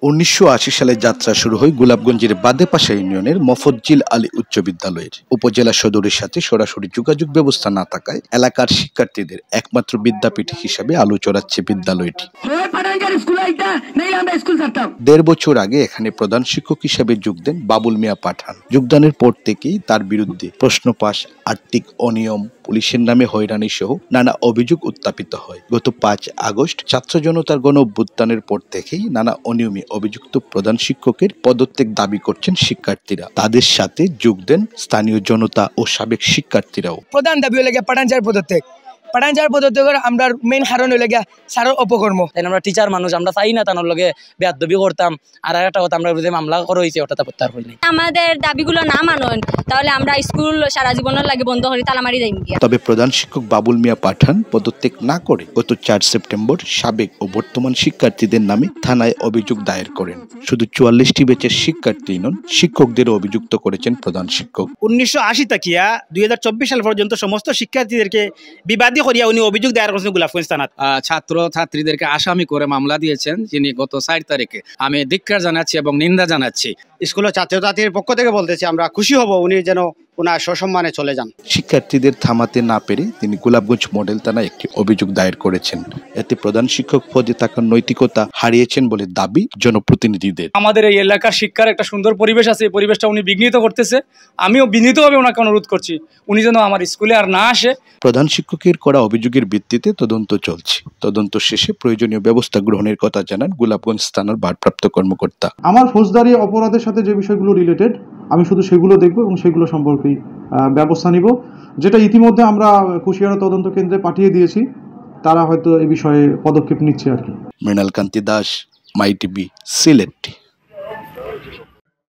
1980 সালে যাত্রা শুরু হয় গোলাপগঞ্জের বাদেপাশা ইউনিয়নের মফজ্জিল আলী উচ্চ বিদ্যালয়ের। উপজেলা সদরের সাথে সরাসরি যোগাযোগ ব্যবস্থা না থাকায় এলাকার শিক্ষার্থীদের একমাত্র বিদ্যাপীঠ হিসাবে আলো ছড়াচ্ছে বিদ্যালয়টি। 1.5 বছর আগে এখানে প্রধান শিক্ষক হিসেবে যোগ দেন বাবুল মিয়া পাঠান। যোগদানের পর থেকেই তার বিরুদ্ধে প্রশ্ন ফাঁস, আর্থিক অনিয়ম, পুলিশের নামে হয়রানি সহ নানা অভিযোগ উত্থাপিত হয়। গত 5 আগস্ট ছাত্র জনতার গণ অভ্যুত্থানের পর থেকেই নানা অনিয়মে অভিযুক্ত প্রধান শিক্ষকের পদত্যাগ দাবি করছেন শিক্ষার্থীরা। তাদের সাথে যোগ দেন স্থানীয় জনতা ও সাবেক শিক্ষার্থীরাও। প্রধান দাবি হলে পাঠান স্যার পদত্যাগ। পাঠান স্যার পদত্যাগের আমরা মেইন কারণ হলে স্যারের অপকর্ম। আমরা টিচার মানুষ, আমরা চাই না তার লগে বেয়াদবি করতাম। আর একটা কথা, আমরা যে মামলা করা হয়েছে ওটা প্রত্যাহার করি নাই। আমাদের দাবিগুলো না মানেন তাহলে আমরা স্কুল সারা জীবনের লাগে বন্ধ করে তালা মারি যাইম। তবে প্রধান শিক্ষক বাবুল মিয়া পাঠান পদত্যাগ না করে গত 4 সেপ্টেম্বর সাবেক ও বর্তমান শিক্ষার্থীদের নামে থানায় অভিযোগ দায়ের করেন। শুধু 44টি ব্যাচের শিক্ষার্থী নন, শিক্ষকদেরও অভিযুক্ত করেছেন প্রধান শিক্ষক। 1980 তাকিয়া 2024 সাল পর্যন্ত সমস্ত শিক্ষার্থীদেরকে বিবাদী করিয়া উনি অভিযোগ দায়ের করেছেন গোলাপগঞ্জ থানায়। ছাত্র ছাত্রীদেরকে আসামি করে মামলা দিয়েছেন, যিনি গত 4 তারিখে। আমি ধিক্কার জানাচ্ছি এবং নিন্দা জানাচ্ছি। স্কুলের ছাত্রছাত্রীর পক্ষ থেকে বলতেছি আমরা খুশি হব উনি যেন ওনার সসম্মানে চলে যান। শিক্ষার্থীদের থামাতে না পেরে তিনি গোলাপগঞ্জ মডেল থানায় একটি অভিযোগ দায়ের করেছেন। এতে প্রধান শিক্ষক পদে থাকার নৈতিকতা হারিয়েছেন বলে দাবি জনপ্রতিনিধিদের। আমাদের এই এলাকার শিক্ষার একটা সুন্দর পরিবেশ আছে, এই পরিবেশটা উনি বিঘ্নিত করতেছে। আমিও বিনীতভাবে ওনাকে অনুরোধ করছি উনি যেন আমার স্কুলে আর না আসে। প্রধান শিক্ষকের করা অভিযোগের ভিত্তিতে তদন্ত চলছে। তদন্ত শেষে প্রয়োজনীয় ব্যবস্থা গ্রহণের কথা জানান গোলাপগঞ্জ থানার ভারপ্রাপ্ত কর্মকর্তা। আমার ফৌজদারি অপরাধের সাথে যে বিষয়গুলো রিলেটেড আমি শুধু সেগুলো দেখব এবং সেগুলো সম্পর্কেই ব্যবস্থা নিব, যেটা ইতিমধ্যে আমরা কুশিয়ারা তদন্ত কেন্দ্রে পাঠিয়ে দিয়েছি। তারা হয়তো এই বিষয়ে পদক্ষেপ নিচ্ছে আর কি। মৃণাল কান্তি দাস, মাই টিভি, সিলেট।